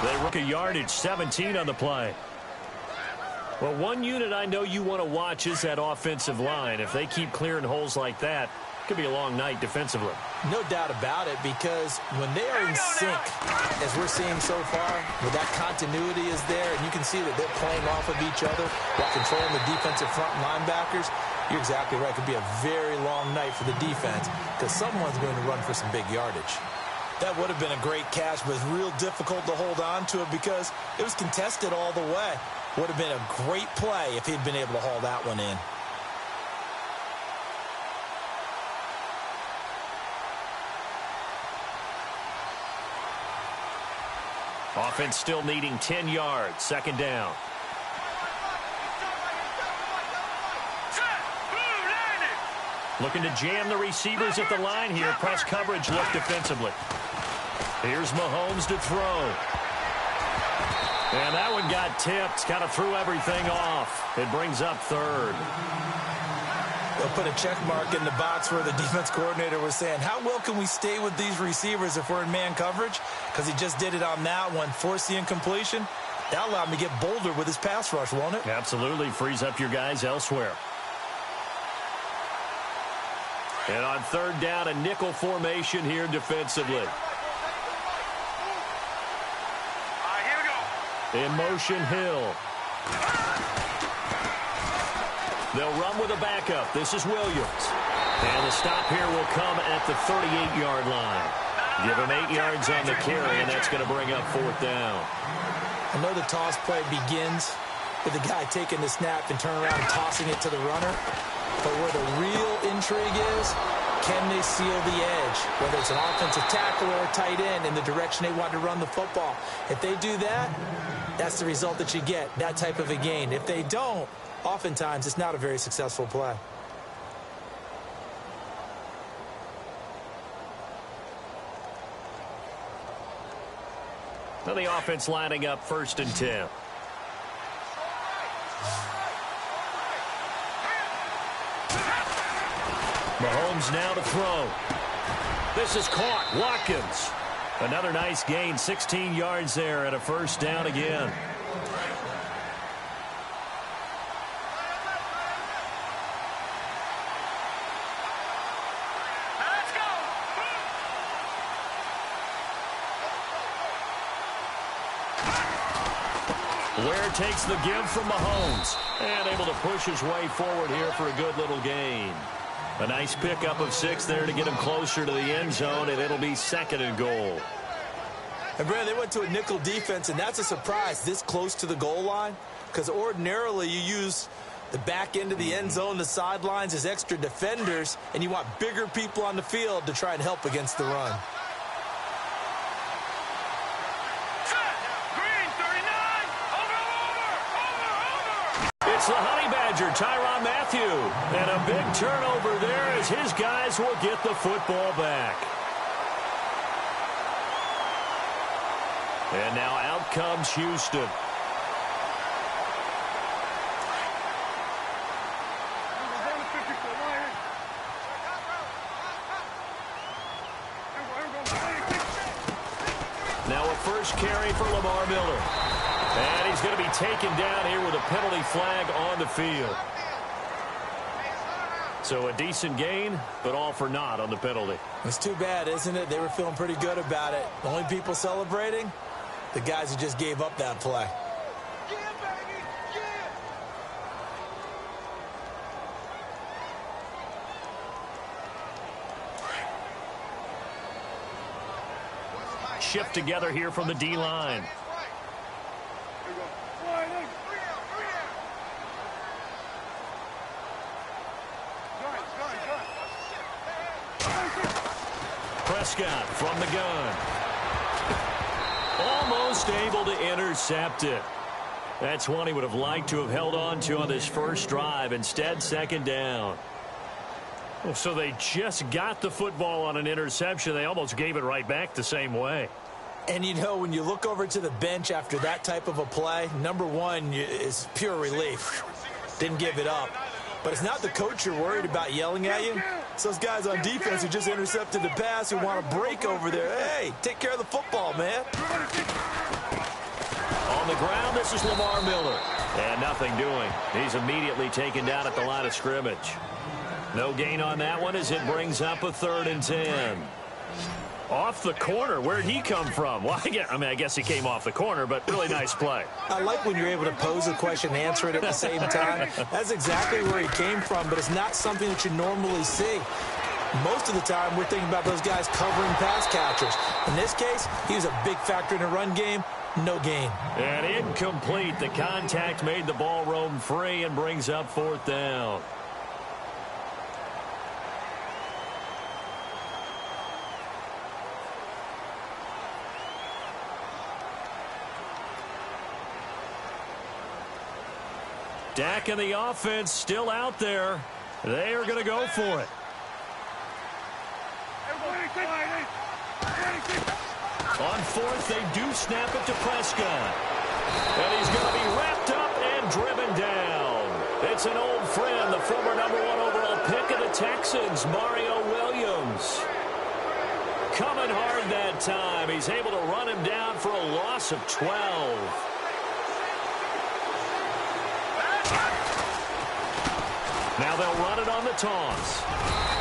They rook a yardage, 17 on the play. Well, one unit I know you want to watch is that offensive line. If they keep clearing holes like that, it could be a long night defensively. No doubt about it, because when they are in sync, as we're seeing so far, where that continuity is there, and you can see that they're playing off of each other while controlling the defensive front linebackers, you're exactly right. It could be a very long night for the defense because someone's going to run for some big yardage. That would have been a great catch, but it's real difficult to hold on to it because it was contested all the way. Would have been a great play if he'd been able to haul that one in. Offense still needing 10 yards. Second down. Looking to jam the receivers at the line here. Press coverage look defensively. Here's Mahomes to throw. And that one got tipped. Kind of threw everything off. It brings up third. They'll put a check mark in the box where the defense coordinator was saying, how well can we stay with these receivers if we're in man coverage? Because he just did it on that one. Force the incompletion. That allowed him to get bolder with his pass rush, won't it? Absolutely. Frees up your guys elsewhere. And on third down, a nickel formation here defensively. Here we go. In motion, Hill. They'll run with a backup. This is Williams. And the stop here will come at the 38-yard line. Give him 8 yards on the carry, and that's going to bring up fourth down. I know the toss play begins with the guy taking the snap and turning around and tossing it to the runner. But where the real intrigue is, can they seal the edge? Whether it's an offensive tackle or a tight end in the direction they want to run the football. If they do that, that's the result that you get, that type of a gain. If they don't, oftentimes it's not a very successful play. Now the offense lining up 1st and 10. Mahomes now to throw. This is caught. Watkins. Another nice gain. 16 yards there and a first down again. Let's go. Ware takes the give from Mahomes. And able to push his way forward here for a good little gain. A nice pickup of 6 there to get him closer to the end zone, and it'll be 2nd and goal. And, Brad, they went to a nickel defense, and that's a surprise this close to the goal line because ordinarily you use the back end of the end zone, the sidelines as extra defenders, and you want bigger people on the field to try and help against the run. It's the Honey Badger, Tyrann Mathieu. And a big turnover there as his guys will get the football back. And now out comes Houston. Now a first carry for Lamar Miller. And he's going to be taken down here with a penalty flag on the field. So a decent gain, but all for naught on the penalty. It's too bad, isn't it? They were feeling pretty good about it. The only people celebrating, the guys who just gave up that play. Shift together here from the D-line. Prescott from the gun. Almost able to intercept it. That's one he would have liked to have held on to on this first drive. Instead, 2nd down. So they just got the football on an interception. They almost gave it right back the same way. And, you know, when you look over to the bench after that type of a play, number one is pure relief. Didn't give it up. But it's not the coach you're worried about yelling at you. It's those guys on defense who just intercepted the pass who want to break over there. Hey, take care of the football, man. On the ground, this is Lamar Miller. And nothing doing. He's immediately taken down at the line of scrimmage. No gain on that one as it brings up a 3rd and 10. Off the corner. Where'd he come from? Well, I guess he came off the corner, but really nice play. I like when you're able to pose a question and answer it at the same time. That's exactly where he came from, but it's not something that you normally see. Most of the time, we're thinking about those guys covering pass catchers. In this case, he was a big factor in the run game. No gain. And incomplete. The contact made the ball roam free and brings up 4th down. Dak and the offense still out there. They are going to go for it. On 4th, they do snap it to Prescott. And he's going to be wrapped up and driven down. It's an old friend, the former #1 overall pick of the Texans, Mario Williams. Coming hard that time. He's able to run him down for a loss of 12. Now they'll run it on the toss.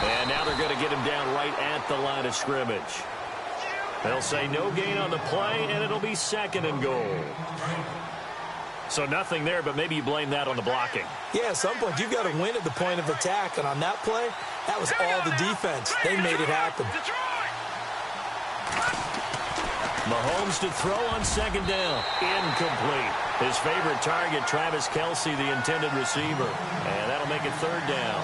And now they're going to get him down right at the line of scrimmage. They'll say no gain on the play, and it'll be 2nd and goal. So nothing there, but maybe you blame that on the blocking. Yeah, at some point, you've got to win at the point of attack. And on that play, that was all the defense. They made it happen. Mahomes to throw on 2nd down. Incomplete. His favorite target, Travis Kelce, the intended receiver. And that'll make it 3rd down.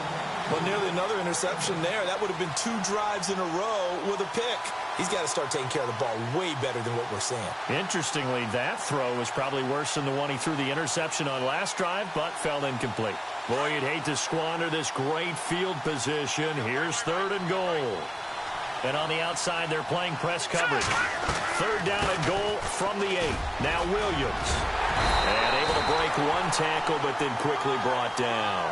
Well, nearly another interception there. That would have been 2 drives in a row with a pick. He's got to start taking care of the ball way better than what we're seeing. Interestingly, that throw was probably worse than the one he threw the interception on last drive, but fell incomplete. Boy, you'd hate to squander this great field position. Here's 3rd and goal. And on the outside, they're playing press coverage. 3rd down and goal from the 8. Now Williams. And able to break 1 tackle, but then quickly brought down.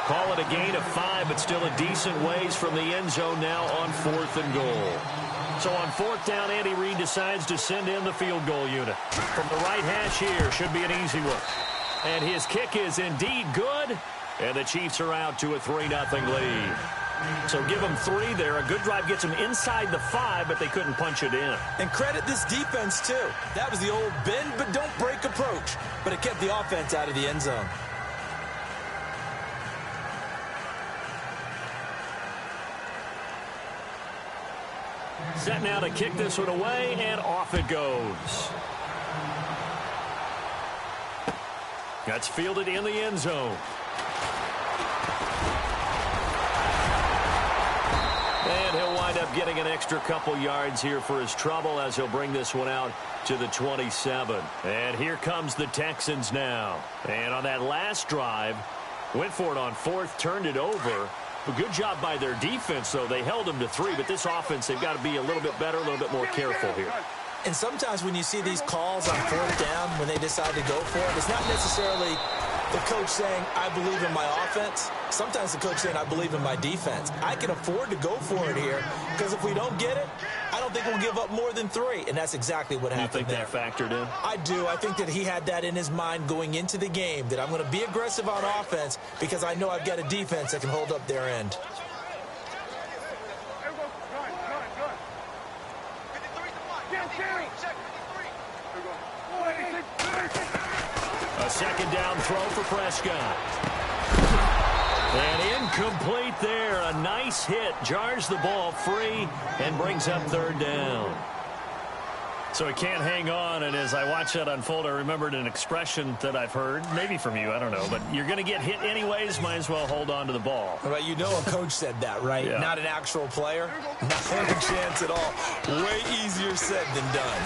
Call it a gain of 5, but still a decent ways from the end zone now on 4th and goal. So on 4th down, Andy Reid decides to send in the field goal unit. From the right hash here, should be an easy one. And his kick is indeed good. And the Chiefs are out to a 3-0 lead. So give them 3 there. A good drive gets them inside the 5, but they couldn't punch it in. And credit this defense, too. That was the old bend but don't break approach. But it kept the offense out of the end zone. Set now to kick this one away, and off it goes. That's fielded in the end zone. And he'll wind up getting an extra couple yards here for his trouble as he'll bring this one out to the 27. And here comes the Texans now. And on that last drive, went for it on 4th, turned it over. A good job by their defense, though. They held them to 3, but this offense, they've got to be a little bit better, a little bit more careful here. And sometimes when you see these calls on 4th down, when they decide to go for it, it's not necessarily the coach saying, I believe in my offense. Sometimes the coach saying, I believe in my defense. I can afford to go for it here because if we don't get it, I don't think we'll give up more than 3. And that's exactly what happened there. You think that factored in? I do. I think that he had that in his mind going into the game, that I'm going to be aggressive on offense because I know I've got a defense that can hold up their end. A 2nd down throw for Prescott. And incomplete there. A nice hit. Jars the ball free and brings up 3rd down. So he can't hang on, and as I watch that unfold, I remembered an expression that I've heard, maybe from you, I don't know, but you're going to get hit anyways, might as well hold on to the ball. Well, you know a coach said that, right? Yeah. Not an actual player. Not a chance at all. Way easier said than done.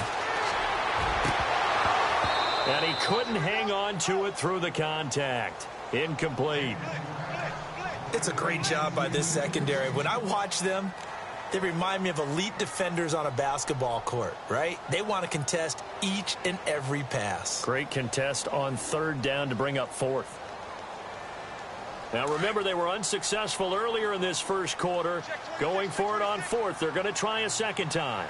And he couldn't hang on to it through the contact. Incomplete. It's a great job by this secondary. When I watch them, they remind me of elite defenders on a basketball court, right? They want to contest each and every pass. Great contest on 3rd down to bring up 4th. Now, remember, they were unsuccessful earlier in this first quarter. Going for it on 4th. They're going to try a 2nd time.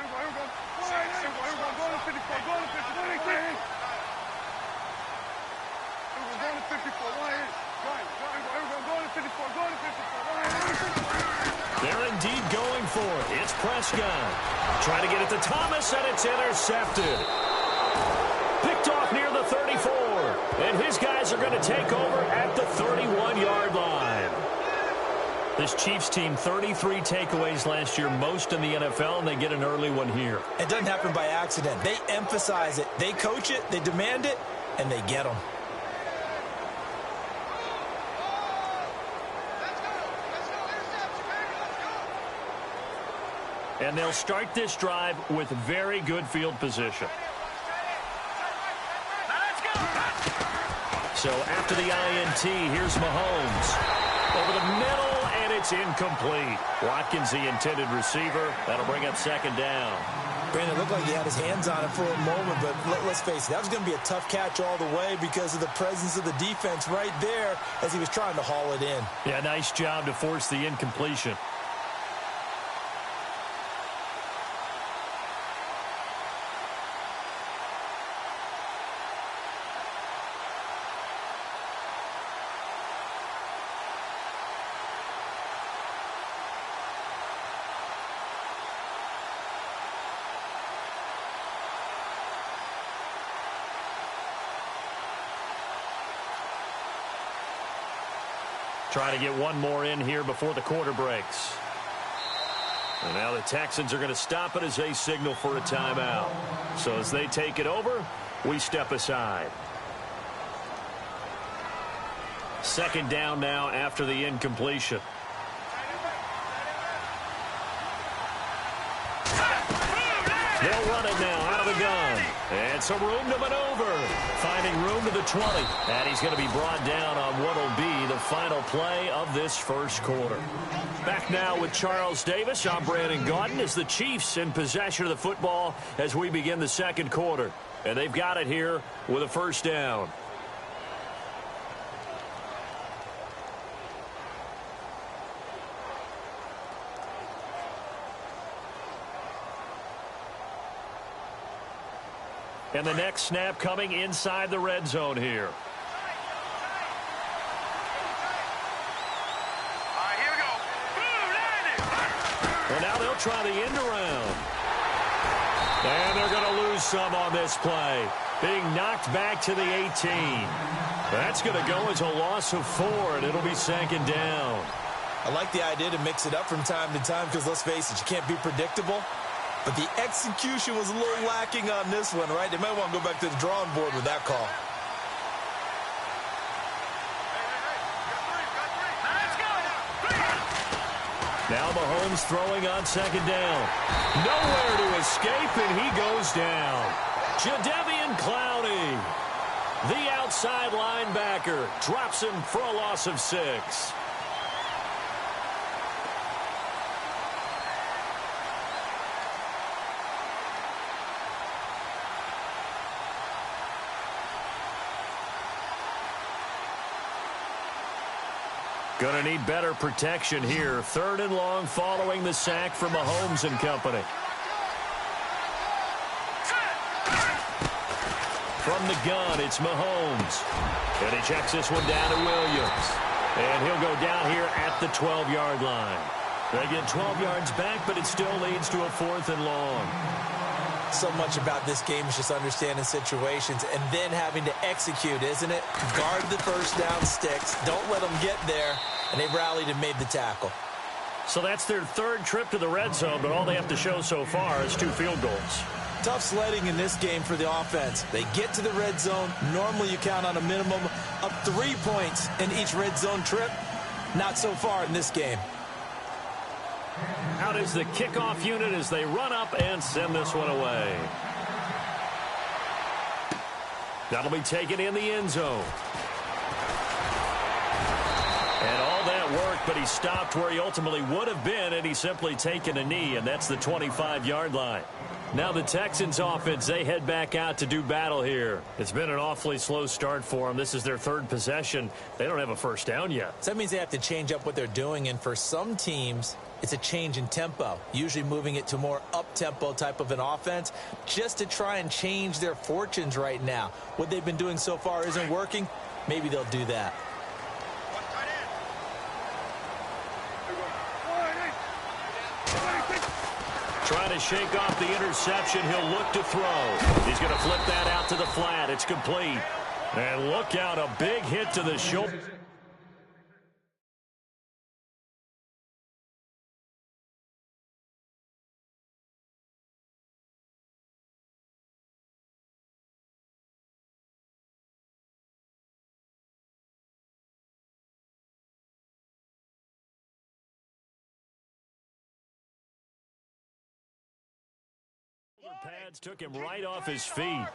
Prescott. Trying to get it to Thomas, and it's intercepted. Picked off near the 34. And his guys are going to take over at the 31-yard line. This Chiefs team, 33 takeaways last year, most in the NFL, and they get an early one here. It doesn't happen by accident. They emphasize it. They coach it, they demand it, and they get them. And they'll start this drive with very good field position. So after the INT, here's Mahomes. Over the middle, and it's incomplete. Watkins, the intended receiver. That'll bring up second down. Brandon, it looked like he had his hands on it for a moment, but let's face it, that was going to be a tough catch all the way because of the presence of the defense right there as he was trying to haul it in. Yeah, nice job to force the incompletion. Trying to get one more in here before the quarter breaks. And now the Texans are going to stop it as they signal for a timeout. So as they take it over, we step aside. Second down now after the incompletion. They'll run it now out of the gun. And some room to maneuver. Finding room to the 20. And he's going to be brought down on what will be the final play of this first quarter. Back now with Charles Davis. I'm Brandon Gaudin as the Chiefs in possession of the football as we begin the second quarter. And they've got it here with a first down. And the next snap coming inside the red zone here. All right, here we go. Boom, And now they'll try the end around. And they're going to lose some on this play. Being knocked back to the 18. That's going to go as a loss of 4, and it'll be second down. I like the idea to mix it up from time to time because, let's face it, you can't be predictable. But the execution was a little lacking on this one, right? They might want to go back to the drawing board with that call. Now Mahomes throwing on second down. Nowhere to escape, and he goes down. Jadeveon Clowney, the outside linebacker, drops him for a loss of 6. Going to need better protection here. Third and long following the sack from Mahomes and company. From the gun, it's Mahomes. And he checks this one down to Williams. And he'll go down here at the 12-yard line. They get 12 yards back, but it still leads to a 4th and long. So much about this game is just understanding situations and then having to execute, isn't it? Guard the first down sticks. Don't let them get there. And they rallied and made the tackle. So that's their third trip to the red zone, but all they have to show so far is 2 field goals. Tough sledding in this game for the offense. They get to the red zone. Normally you count on a minimum of 3 points in each red zone trip. Not so far in this game. Out is the kickoff unit as they run up and send this one away. That'll be taken in the end zone. And all that work, but he stopped where he ultimately would have been, and he's simply taken a knee, and that's the 25-yard line. Now the Texans offense, they head back out to do battle here. It's been an awfully slow start for them. This is their third possession. They don't have a first down yet. So that means they have to change up what they're doing, and for some teams, it's a change in tempo, usually moving it to more up-tempo type of an offense just to try and change their fortunes right now. What they've been doing so far isn't working. Maybe they'll do that. Trying to shake off the interception. He'll look to throw. He's going to flip that out to the flat. It's complete. And look out, a big hit to the shoulder. Pads took him right off his feet.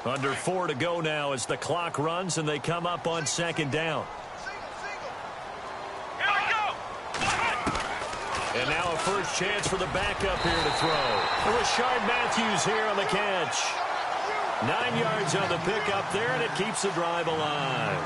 Under 4 to go now as the clock runs and they come up on second down. And now a first chance for the backup here to throw. Rashard Matthews here on the catch. 9 yards on the pickup there, and it keeps the drive alive.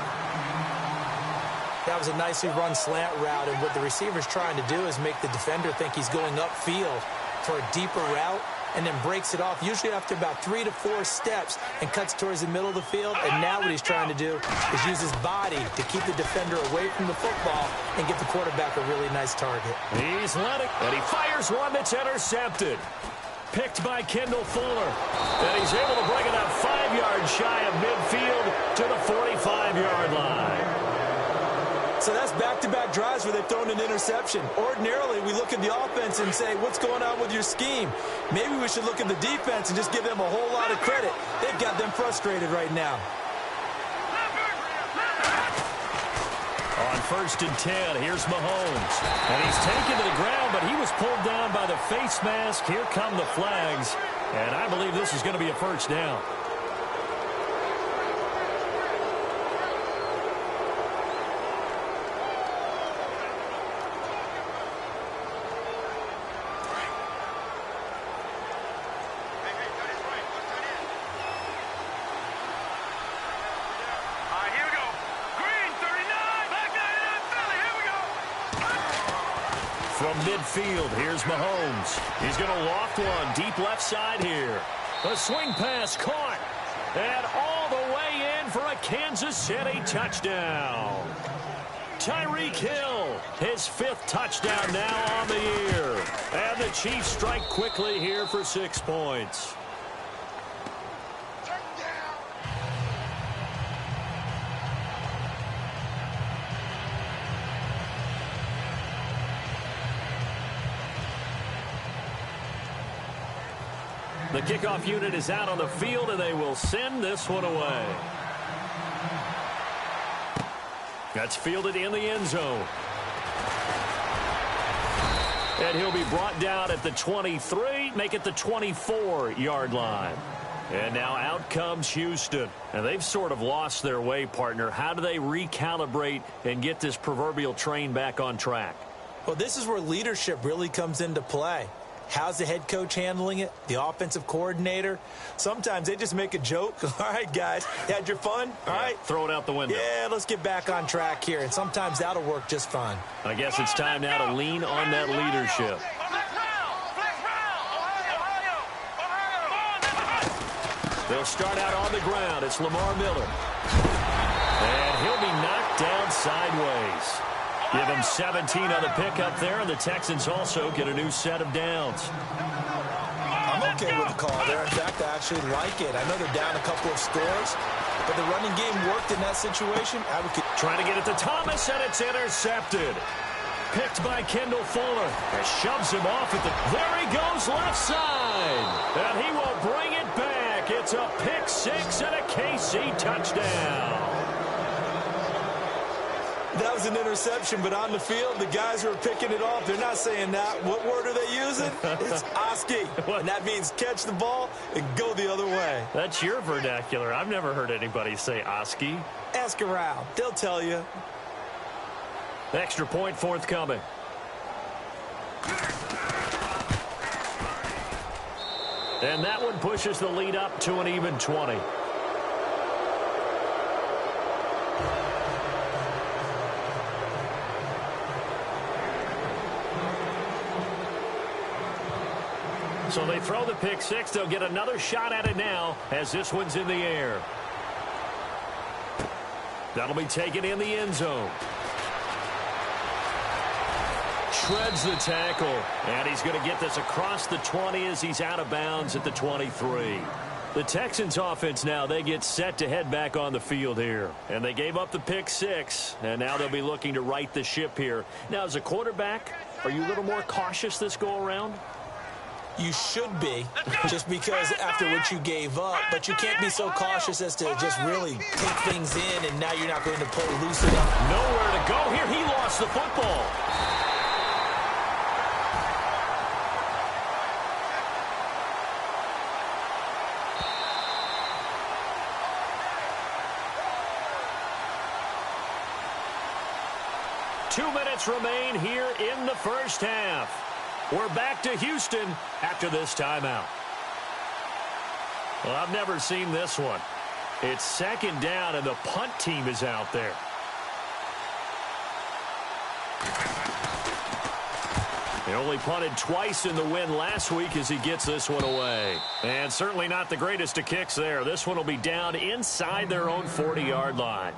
That was a nicely run slant route, and what the receiver's trying to do is make the defender think he's going upfield for a deeper route, and then breaks it off, usually after about 3 to 4 steps, and cuts towards the middle of the field. And now what he's trying to do is use his body to keep the defender away from the football and give the quarterback a really nice target. He's let it, and he fires one that's intercepted. Picked by Kendall Fuller. And he's able to bring it up 5 yards shy of midfield to the 45-yard line. So that's back-to-back drives where they've thrown an interception. Ordinarily, we look at the offense and say, what's going on with your scheme? Maybe we should look at the defense and just give them a whole lot of credit. They've got them frustrated right now. On 1st and 10, here's Mahomes. And he's taken to the ground, but he was pulled down by the face mask. Here come the flags. And I believe this is going to be a first down. From midfield, here's Mahomes. He's going to loft one deep left side here. A swing pass caught. And all the way in for a Kansas City touchdown. Tyreek Hill, his 5th touchdown now on the year. And the Chiefs strike quickly here for 6 points. The kickoff unit is out on the field, and they will send this one away. That's fielded in the end zone. And he'll be brought down at the 23, make it the 24-yard line. And now out comes Houston. And they've sort of lost their way, partner. How do they recalibrate and get this proverbial train back on track? Well, this is where leadership really comes into play. How's the head coach handling it? The offensive coordinator? Sometimes they just make a joke. All right, guys, you had your fun? All right. Throw it out the window. Yeah, let's get back on track here. And sometimes that'll work just fine. I guess it's time now to lean on that leadership. They'll start out on the ground. It's Lamar Miller. And he'll be knocked down sideways. Give him 17 on the pickup there, and the Texans also get a new set of downs. I'm okay with the call there. In fact, I actually like it. I know they're down a couple of scores, but the running game worked in that situation. Trying to get it to Thomas, and it's intercepted. Picked by Kendall Fuller. And shoves him off at the... There he goes, left side. And he will bring it back. It's a pick 6 and a KC touchdown. That was an interception, but on the field, the guys who are picking it off, they're not saying that. What word are they using? It's Oski. And that means catch the ball and go the other way. That's your vernacular. I've never heard anybody say Oski. Ask around. They'll tell you. Extra point forthcoming. And that one pushes the lead up to an even 20. So they throw the pick six. They'll get another shot at it now as this one's in the air. That'll be taken in the end zone. Shreds the tackle. And he's going to get this across the 20 as he's out of bounds at the 23. The Texans offense now, they get set to head back on the field here. And they gave up the pick six, and now they'll be looking to right the ship here. Now, as a quarterback, are you a little more cautious this go-around? You should be, just because after what you gave up, but you can't be so cautious as to just really take things in, and now you're not going to play loose enough. Nowhere to go here. He lost the football. Two minutes remain here in the first half. We're back to Houston after this timeout. Well, I've never seen this one. It's second down, and the punt team is out there. He only punted twice in the win last week as he gets this one away. And certainly not the greatest of kicks there. This one will be down inside their own 40-yard line.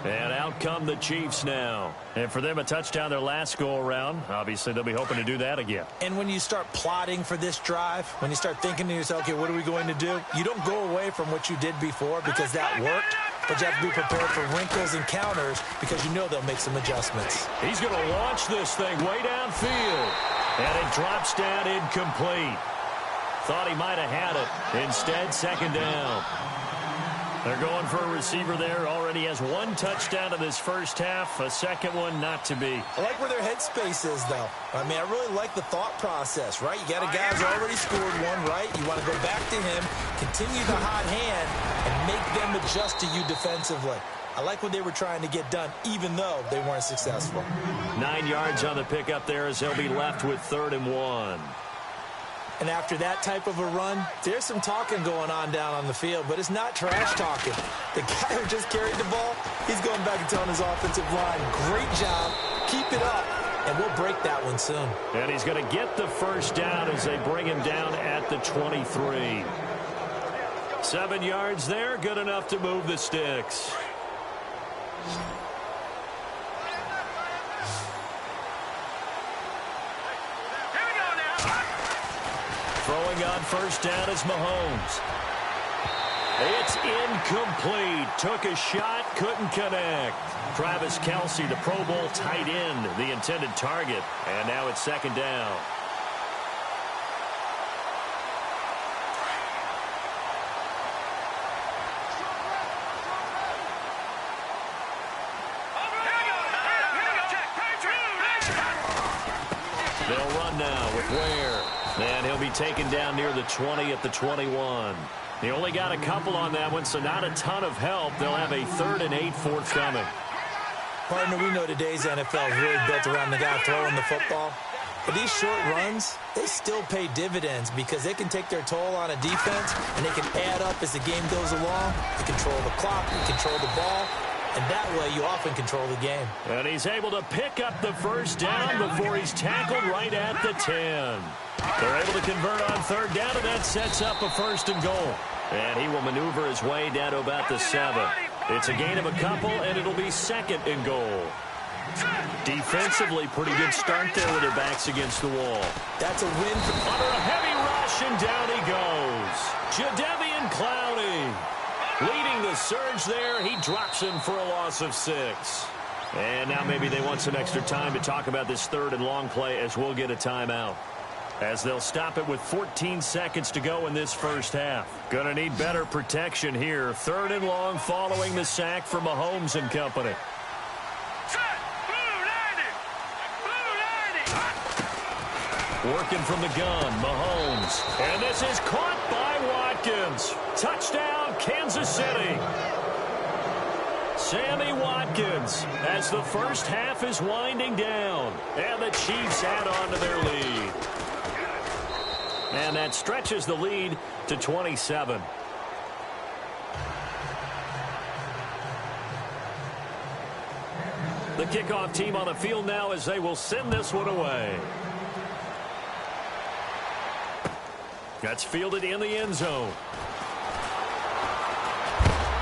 And out come the Chiefs now. And for them, a touchdown their last go-around. Obviously, they'll be hoping to do that again. And when you start plotting for this drive, when you start thinking to yourself, okay, what are we going to do? You don't go away from what you did before because that worked. But you have to be prepared for wrinkles and counters because you know they'll make some adjustments. He's going to launch this thing way downfield. And it drops down incomplete. Thought he might have had it. Instead, second down. They're going for a receiver there. Already has one touchdown in this first half. A second one not to be. I like where their headspace is, though. I mean, I really like the thought process, right? You got a guy who's already scored one, right? You want to go back to him, continue the hot hand, and make them adjust to you defensively. I like what they were trying to get done, even though they weren't successful. 9 yards on the pickup there as they'll be left with 3rd and 1. And after that type of a run, there's some talking going on down on the field, but it's not trash talking. The guy who just carried the ball, he's going back and telling his offensive line, great job, keep it up, and we'll break that one soon. And he's going to get the first down as they bring him down at the 23. 7 yards there, good enough to move the sticks. Throwing on first down is Mahomes. It's incomplete. Took a shot, couldn't connect. Travis Kelce, the Pro Bowl tight end, the intended target. And now it's second down. They'll run now with Ware. And he'll be taken down near the 20 at the 21. He only got a couple on that one, so not a ton of help. They'll have a 3rd and 8 forthcoming. Partner, we know today's NFL is really built around the guy throwing the football. But these short runs, they still pay dividends because they can take their toll on a defense, and they can add up as the game goes along. They control the clock, they control the ball. And that way, you often control the game. And he's able to pick up the first down before he's tackled right at the 10. They're able to convert on 3rd down, and that sets up a 1st and goal. And he will maneuver his way down to about the 7. It's a gain of a couple, and it'll be 2nd and goal. Defensively, pretty good start there with their backs against the wall. That's a win. Under a heavy rush, and down he goes. Jadeveon Clowney. Leading the surge there, he drops him for a loss of 6. And now maybe they want some extra time to talk about this 3rd and long play as we'll get a timeout. As they'll stop it with 14 seconds to go in this first half. Gonna need better protection here. 3rd and long following the sack from Mahomes and company. Working from the gun, Mahomes. And this is caught by Watkins. Touchdown, Kansas City. Sammy Watkins as the first half is winding down. And the Chiefs add on to their lead. And that stretches the lead to 27. The kickoff team on the field now as they will send this one away. That's fielded in the end zone.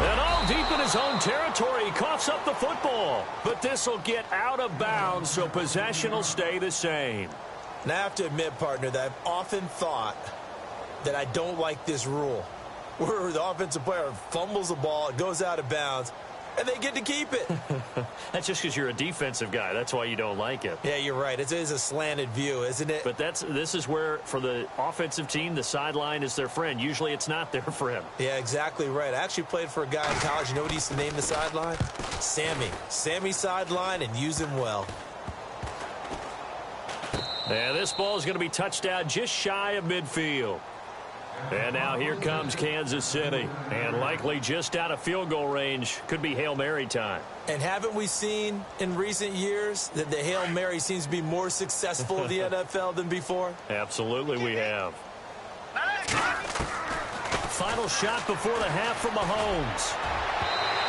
And all deep in his own territory, he coughs up the football. But this will get out of bounds, so possession will stay the same. Now, I have to admit, partner, that I've often thought that I don't like this rule, where the offensive player fumbles the ball, it goes out of bounds, and they get to keep it. That's just because you're a defensive guy. That's why you don't like it. Yeah, you're right. It is a slanted view, isn't it? But this is where, for the offensive team, the sideline is their friend. Usually it's not their friend. Yeah, exactly right. I actually played for a guy in college. You know what he used to name the sideline? Sammy. Sammy sideline, and use him well. And this ball is going to be touched down just shy of midfield. And now here comes Kansas City. And likely just out of field goal range. Could be Hail Mary time. And haven't we seen in recent years that the Hail Mary seems to be more successful in the NFL than before? Absolutely we have. Final shot before the half from Mahomes.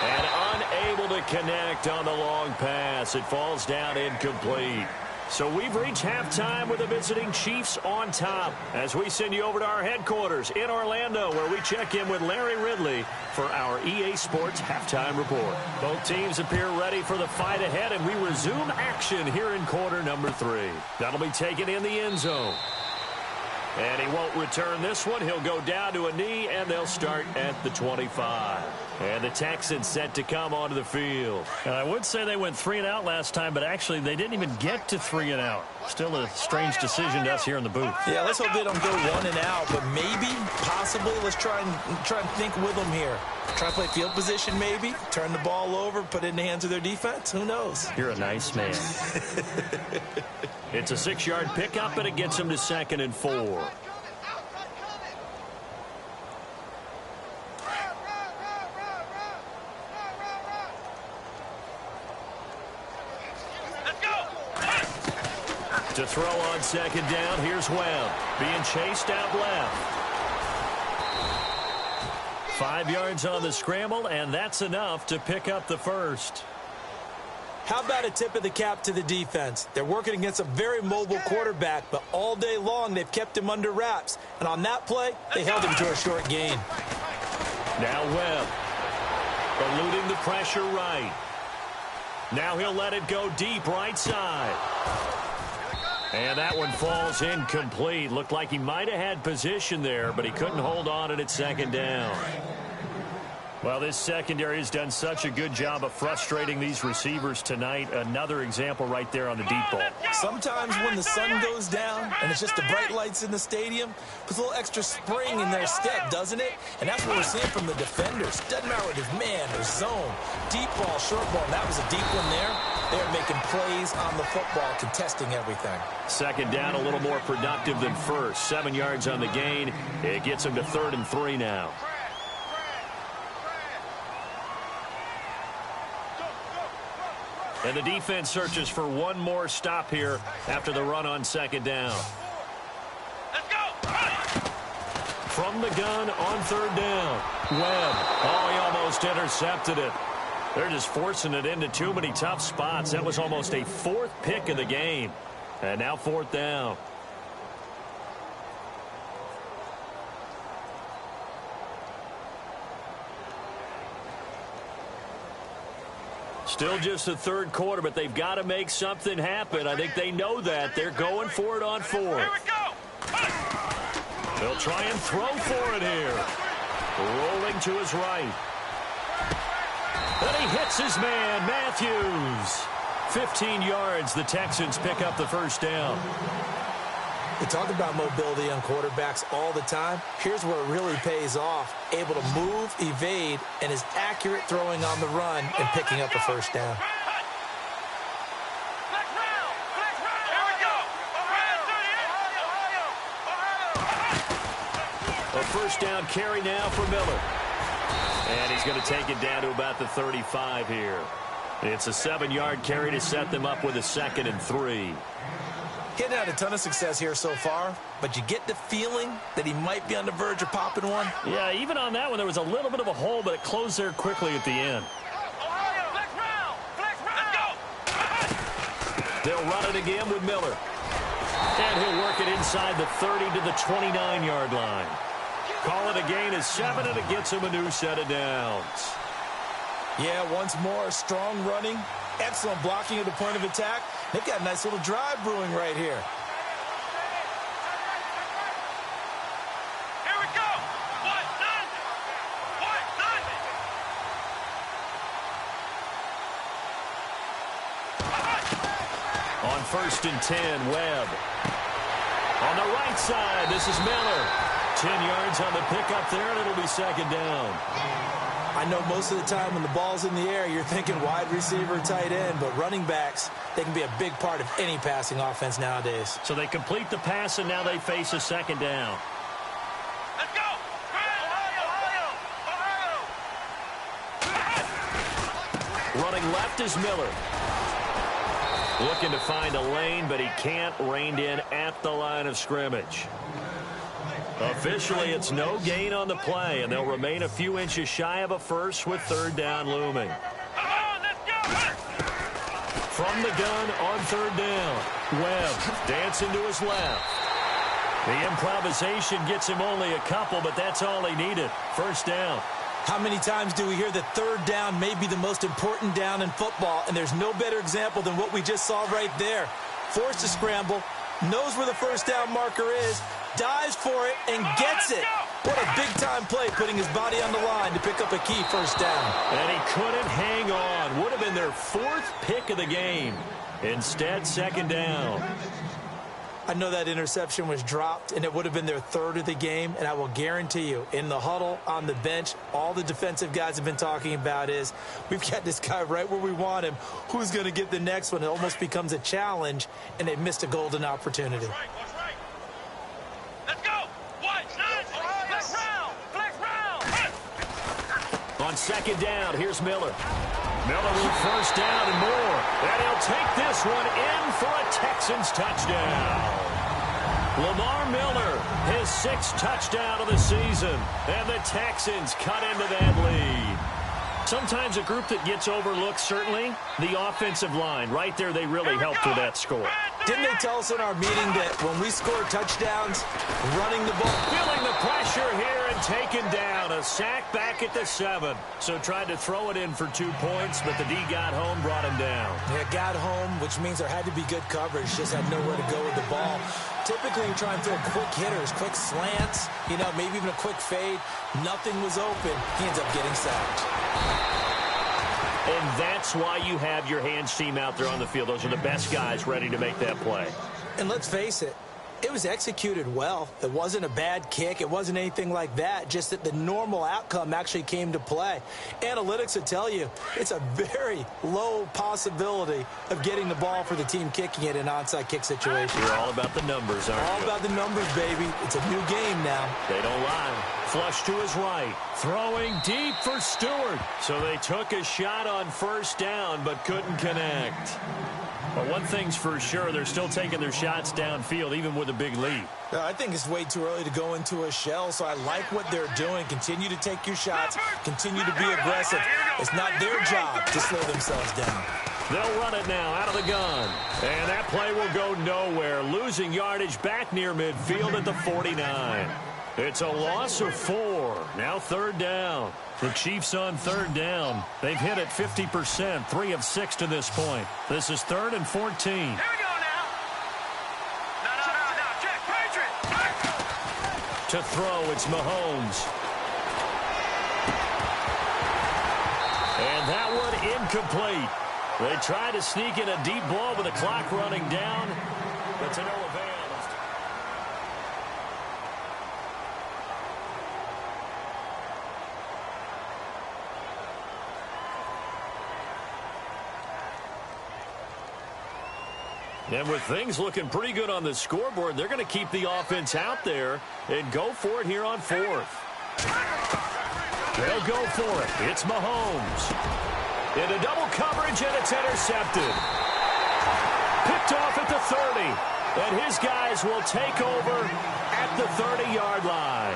And unable to connect on the long pass. It falls down incomplete. So we've reached halftime with the visiting Chiefs on top as we send you over to our headquarters in Orlando, where we check in with Larry Ridley for our EA Sports Halftime Report. Both teams appear ready for the fight ahead, and we resume action here in quarter number 3. That'll be taken in the end zone. And he won't return this one. He'll go down to a knee, and they'll start at the 25. And the Texans set to come onto the field. And I would say they went 3 and out last time, but actually they didn't even get to 3 and out. Still a strange decision to us here in the booth. Yeah, let's hope they don't go 1 and out, but maybe, possibly, let's try and think with them here. Try to play field position maybe, turn the ball over, put it in the hands of their defense. Who knows? You're a nice man. It's a 6-yard pickup, and it gets him to 2nd and 4. To throw on 2nd down, here's Webb. Being chased out left. 5 yards on the scramble, and that's enough to pick up the first. How about a tip of the cap to the defense? They're working against a very mobile quarterback, but all day long they've kept him under wraps. And on that play, they held him to a short gain. Now Webb. Eluding the pressure right. Now he'll let it go deep right side. And that one falls incomplete. Looked like he might have had position there, but he couldn't hold on to it at 2nd down. Well, this secondary has done such a good job of frustrating these receivers tonight. Another example right there on the deep ball. Sometimes when the sun goes down and it's just the bright lights in the stadium, puts a little extra spring in their step, doesn't it? And that's what we're seeing from the defenders. Doesn't matter what his man or zone. Deep ball, short ball. That was a deep one there. They're making plays on the football, contesting everything. 2nd down, a little more productive than first. 7 yards on the gain. It gets him to 3rd and 3 now. And the defense searches for one more stop here after the run on 2nd down. Let's go! From the gun on 3rd down. Webb. Oh, he almost intercepted it. They're just forcing it into too many tough spots. That was almost a 4th pick of the game. And now 4th down. Still just the 3rd quarter, but they've got to make something happen. I think they know that. They're going for it on 4th. Here we go! They'll try and throw for it here. Rolling to his right. And he hits his man, Matthews. 15 yards. The Texans pick up the 1st down. We talk about mobility on quarterbacks all the time. Here's where it really pays off. Able to move, evade, and is accurate throwing on the run and picking up a 1st down. A 1st down carry now for Miller. And he's going to take it down to about the 35 here. It's a 7-yard carry to set them up with a 2nd and 3. Getting had a ton of success here so far, but you get the feeling that he might be on the verge of popping one. Yeah, even on that one, there was a little bit of a hole, but it closed there quickly at the end. Flex round! Let's go! They'll run it again with Miller. And he'll work it inside the 30 to the 29-yard line. Call it a gain of 7, and it gets him a new set of downs. Yeah, once more, strong running, excellent blocking at the point of attack. They've got a nice little drive brewing right here. Here we go. What? Nothing. What? Nothing. On 1st and 10, Webb. On the right side, this is Miller. 10 yards on the pickup there, and it'll be 2nd down. I know most of the time when the ball's in the air, you're thinking wide receiver, tight end, but running backs, they can be a big part of any passing offense nowadays. So they complete the pass, and now they face a 2nd down. Let's go. Ohio. Running left is Miller. Looking to find a lane, but he can't. Reined in at the line of scrimmage. Officially, it's no gain on the play, and they'll remain a few inches shy of a first with 3rd down looming. Come on, let's go. From the gun on 3rd down. Webb dancing to his left. The improvisation gets him only a couple, but that's all he needed. 1st down. How many times do we hear that 3rd down may be the most important down in football, and there's no better example than what we just saw right there. Forced to scramble, knows where the 1st down marker is, dives for it, and gets it. What a big-time play, putting his body on the line to pick up a key 1st down. And he couldn't hang on. Would have been their 4th pick of the game. Instead, 2nd down. I know that interception was dropped, and it would have been their 3rd of the game, and I will guarantee you, in the huddle, on the bench, all the defensive guys have been talking about is, we've got this guy right where we want him. Who's going to get the next one? It almost becomes a challenge, and they missed a golden opportunity. What's right? Let's go. What? Flex round. Flex round. On 2nd down, here's Miller. Miller with 1st down and more. And he'll take this one in for a Texans touchdown. Lamar Miller, his 6th touchdown of the season. And the Texans cut into that lead. Sometimes a group that gets overlooked, certainly, the offensive line. Right there, they really helped with that score. Didn't they tell us in our meeting that when we score touchdowns, running the ball? Feeling the pressure here and taken down. A sack back at the 7. So tried to throw it in for 2 points, but the D got home, brought him down. Yeah, got home, which means there had to be good coverage. Just had nowhere to go with the ball. Typically, you try and throw quick hitters, quick slants, maybe even a quick fade. Nothing was open. He ends up getting sacked. And that's why you have your hands team out there on the field. Those are the best guys ready to make that play. And let's face it, it was executed well. It wasn't a bad kick. It wasn't anything like that. Just that the normal outcome actually came to play. Analytics will tell you it's a very low possibility of getting the ball for the team kicking it in an onside kick situation. You're all about the numbers, aren't you? All about the numbers, baby. It's a new game now. They don't lie. Flush to his right. Throwing deep for Stewart. So they took a shot on 1st down, but couldn't connect. But one thing's for sure, they're still taking their shots downfield, even with a big lead. I think it's way too early to go into a shell, so I like what they're doing. Continue to take your shots. Continue to be aggressive. It's not their job to slow themselves down. They'll run it now out of the gun. And that play will go nowhere. Losing yardage back near midfield at the 49. It's a loss of 4. Now 3rd down. The Chiefs on 3rd down. They've hit it 50%, 3 of 6 to this point. This is 3rd and 14. Here we go now. No. Check, Patriot. To throw, it's Mahomes. And that one incomplete. They try to sneak in a deep ball with the clock running down, but to no avail. And with things looking pretty good on the scoreboard, they're going to keep the offense out there and go for it here on 4th. They'll go for it. It's Mahomes. Into double coverage, and it's intercepted. Picked off at the 30. And his guys will take over at the 30-yard line.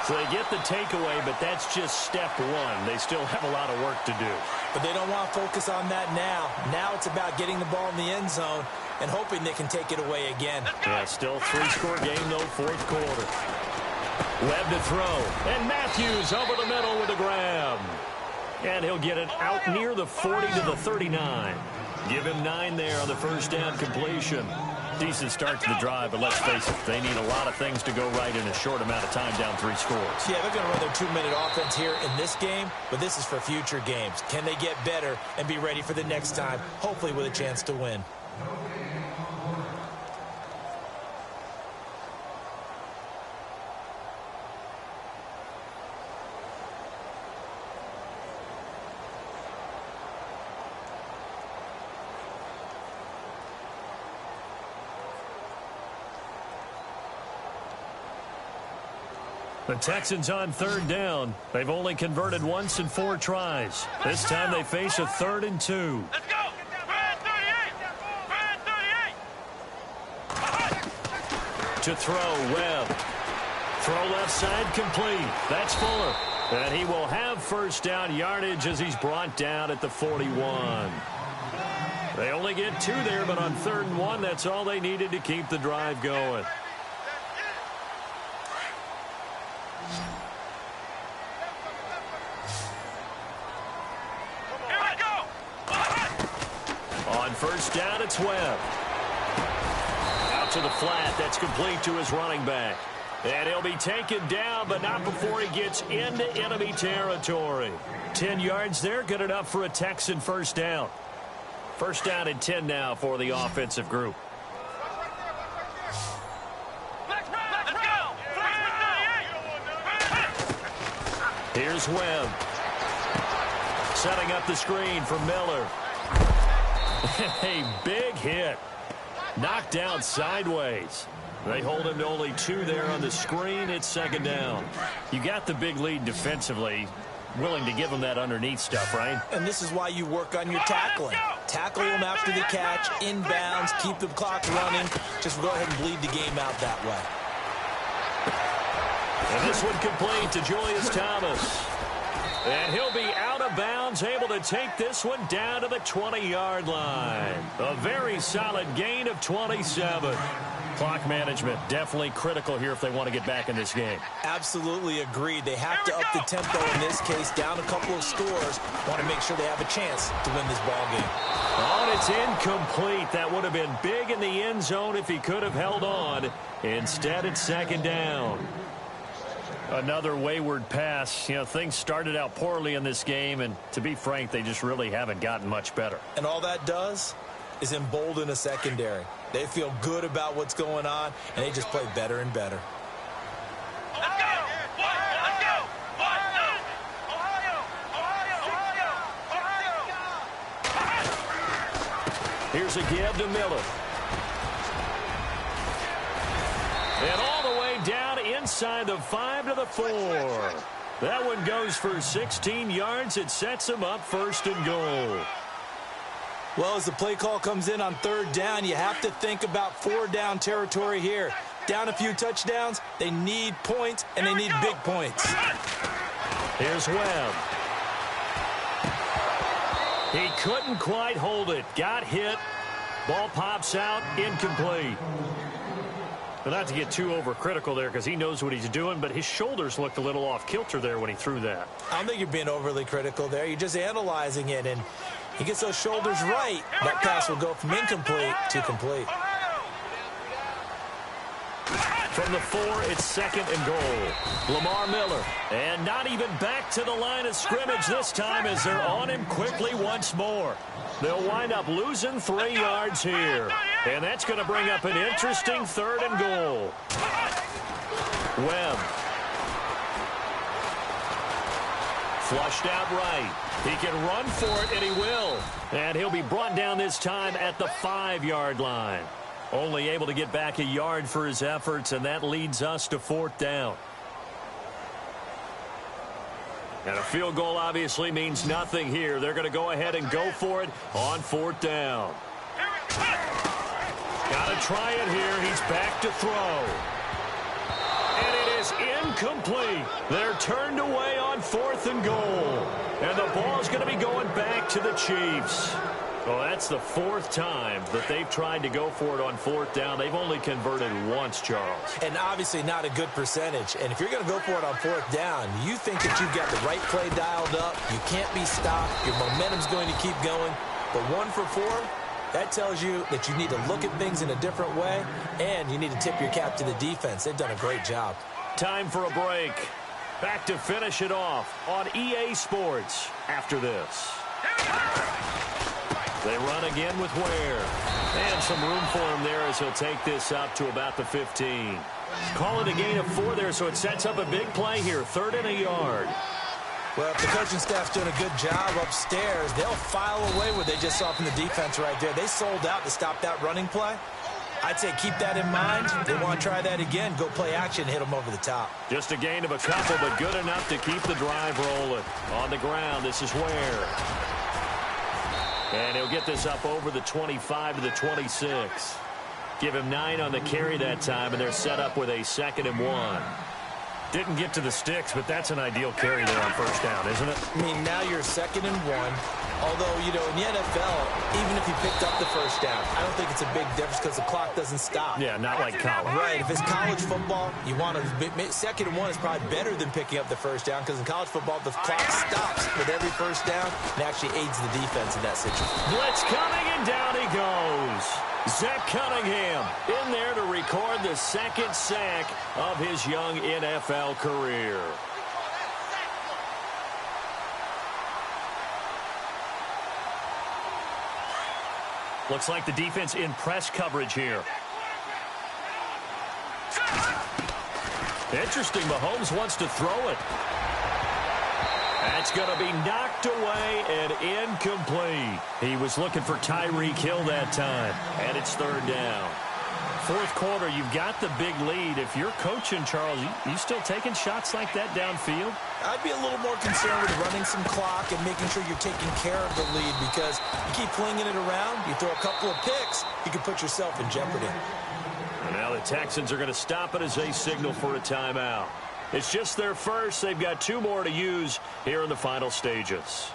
So they get the takeaway, but that's just step 1. They still have a lot of work to do. But they don't want to focus on that now. Now it's about getting the ball in the end zone and hoping they can take it away again. Yeah, still 3-score game, though, fourth quarter. Webb to throw, and Matthews over the middle with a grab. And he'll get it out near the 40 to the 39. Give him 9 there on the first down completion. Decent start to the drive, but let's face it, they need a lot of things to go right in a short amount of time, down 3 scores. Yeah, they're going to run their 2-minute offense here in this game, but this is for future games. Can they get better and be ready for the next time, hopefully with a chance to win? The Texans on third down. They've only converted once in 4 tries. This time they face a 3rd and 2. Let's go. Brad 38. Brad 38. To throw, Webb. Throw left side complete. That's Fuller. And he will have first down yardage as he's brought down at the 41. They only get 2 there, but on 3rd and 1, that's all they needed to keep the drive going. First down, it's Webb. Out to the flat. That's complete to his running back. And he'll be taken down, but not before he gets into enemy territory. 10 yards there, good enough for a Texan first down. First down and 10 now for the offensive group. Let's go. Here's Webb. Setting up the screen for Miller. A big hit. Knocked down sideways. They hold him to only 2 there on the screen. It's 2nd down. You got the big lead defensively. Willing to give him that underneath stuff, right? And this is why you work on your tackling. Tackle him after the catch, inbounds, keep the clock running. Just go ahead and bleed the game out that way. And this one complete to Julius Thomas. And he'll be out of bounds, able to take this one down to the 20-yard line. A very solid gain of 27. Clock management definitely critical here if they want to get back in this game. Absolutely agreed. They have to up the tempo in this case, down a couple of scores. Want to make sure they have a chance to win this ball game. Oh, and it's incomplete. That would have been big in the end zone if he could have held on. Instead, it's 2nd down. Another wayward pass. You know, things started out poorly in this game, and to be frank, they just really haven't gotten much better. And all that does is embolden a secondary. They feel good about what's going on, and they just play better and better. Let's go. Let's go. Here's a give to Miller. And all the way down inside the 5 to the 4. That one goes for 16 yards. It sets him up 1st and goal. Well, as the play call comes in on 3rd down, you have to think about 4-down territory here. Down a few touchdowns, they need points, and they need big points. Here's Webb. He couldn't quite hold it. Got hit. Ball pops out. Incomplete. But not to get too overcritical there because he knows what he's doing, but his shoulders looked a little off kilter there when he threw that. I don't think you're being overly critical there. You're just analyzing it, and he gets those shoulders right. That pass will go from incomplete to complete. From the 4, it's 2nd and goal. Lamar Miller. And not even back to the line of scrimmage this time as they're on him quickly once more. They'll wind up losing 3 yards here. And that's going to bring up an interesting 3rd and goal. Webb. Flushed out right. He can run for it, and he will. And he'll be brought down this time at the 5-yard line. Only able to get back a yard for his efforts, and that leads us to 4th down. And a field goal obviously means nothing here. They're going to go ahead and go for it on 4th down. Got to try it here. He's back to throw. And it is incomplete. They're turned away on 4th and goal. And the ball's going to be going back to the Chiefs. Well, that's the fourth time that they've tried to go for it on fourth down. They've only converted once, Charles. And obviously not a good percentage. And if you're going to go for it on fourth down, you think that you've got the right play dialed up. You can't be stopped. Your momentum's going to keep going. But 1 for 4, that tells you that you need to look at things in a different way, and you need to tip your cap to the defense. They've done a great job. Time for a break. Back to finish it off on EA Sports after this. They run again with Ware. And some room for him there as he'll take this up to about the 15. Call it a gain of 4 there, so it sets up a big play here. 3rd and a yard. Well, if the coaching staff's doing a good job upstairs, they'll file away what they just saw from the defense right there. They sold out to stop that running play. I'd say keep that in mind. They want to try that again. Go play action, hit them over the top. Just a gain of a couple, but good enough to keep the drive rolling. On the ground, this is Ware. And he'll get this up over the 25 to the 26. Give him 9 on the carry that time, and they're set up with a 2nd and 1. Didn't get to the sticks, but that's an ideal carry there on first down, isn't it? I mean, now you're 2nd and 1. Although, you know, in the NFL, even if you picked up the first down, I don't think it's a big difference because the clock doesn't stop. Yeah, not like college. Right. If it's college football, you want to 2nd and 1 is probably better than picking up the first down because in college football, the clock stops with every first down and actually aids the defense in that situation. Blitz coming, and down he goes. Zach Cunningham in there to record the 2nd sack of his young NFL career. Looks like the defense in press coverage here. Interesting, Mahomes wants to throw it. That's going to be knocked away and incomplete. He was looking for Tyreek Hill that time, and it's 3rd down. 4th quarter, you've got the big lead. If you're coaching, Charles, you still taking shots like that downfield? I'd be a little more concerned with running some clock and making sure you're taking care of the lead because you keep flinging it around, you throw a couple of picks, you can put yourself in jeopardy. And now the Texans are going to stop it as they signal for a timeout. It's just their first. They've got 2 more to use here in the final stages.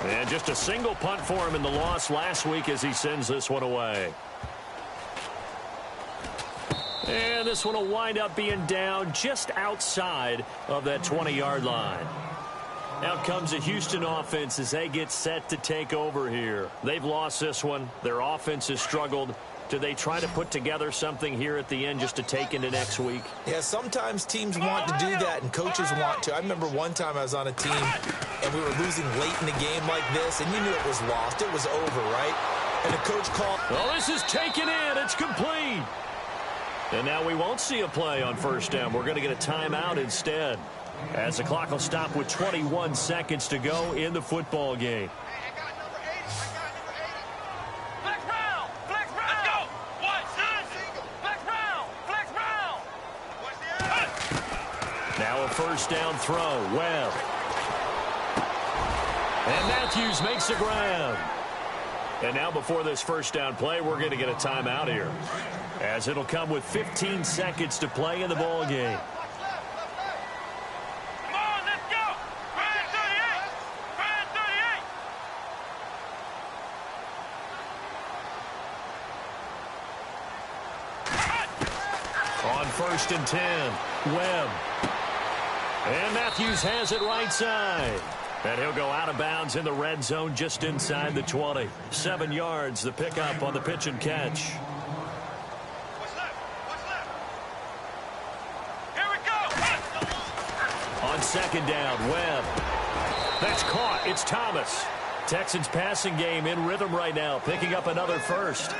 And just a single punt for him in the loss last week as he sends this one away. And this one will wind up being down just outside of that 20-yard line. Out comes the Houston offense as they get set to take over here. They've lost this one. Their offense has struggled. Do they try to put together something here at the end just to take into next week? Yeah, sometimes teams want to do that and coaches want to. I remember one time I was on a team and we were losing late in the game like this, and you knew it was lost. It was over, right? And the coach called. Oh, this is taken in. It's complete. And now we won't see a play on first down. We're going to get a timeout instead, as the clock will stop with 21 seconds to go in the football game. Now a first down throw. Webb. And Matthews makes the ground. And now before this first down play, we're going to get a timeout here, as it'll come with 15 seconds to play in the ball game. Come on, let's go. Ryan 38. On 1st and 10, Webb. And Matthews has it right side. And he'll go out of bounds in the red zone just inside the 20. 7 yards, the pickup on the pitch and catch. What's left? What's left? Here we go. On 2nd down, Webb. That's caught. It's Thomas. Texans passing game in rhythm right now, picking up another first.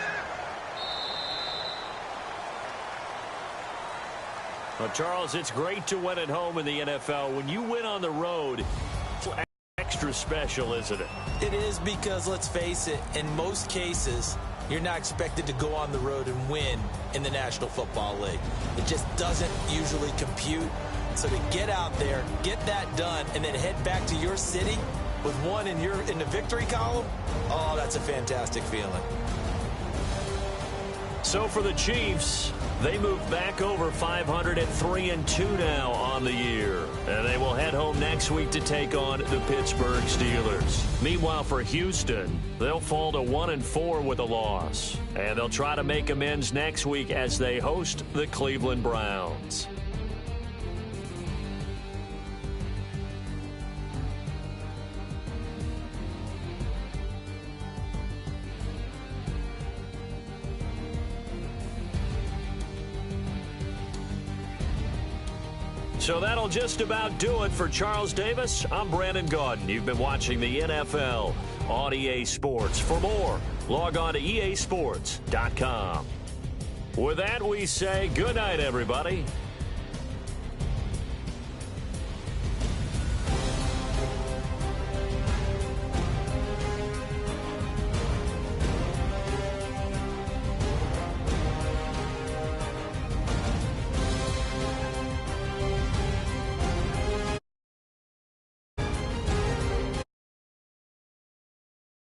Well, Charles, it's great to win at home in the NFL. When you win on the road, it's extra special, isn't it? It is, because let's face it, in most cases, you're not expected to go on the road and win in the National Football League. It just doesn't usually compute. So to get out there, get that done, and then head back to your city with one in the victory column, oh, that's a fantastic feeling. So for the Chiefs, they move back over 500 at 3-2 now on the year. And they will head home next week to take on the Pittsburgh Steelers. Meanwhile, for Houston, they'll fall to 1-4 with a loss. And they'll try to make amends next week as they host the Cleveland Browns. So that'll just about do it for Charles Davis. I'm Brandon Gaudin. You've been watching the NFL on EA Sports. For more, log on to easports.com. With that, we say good night, everybody.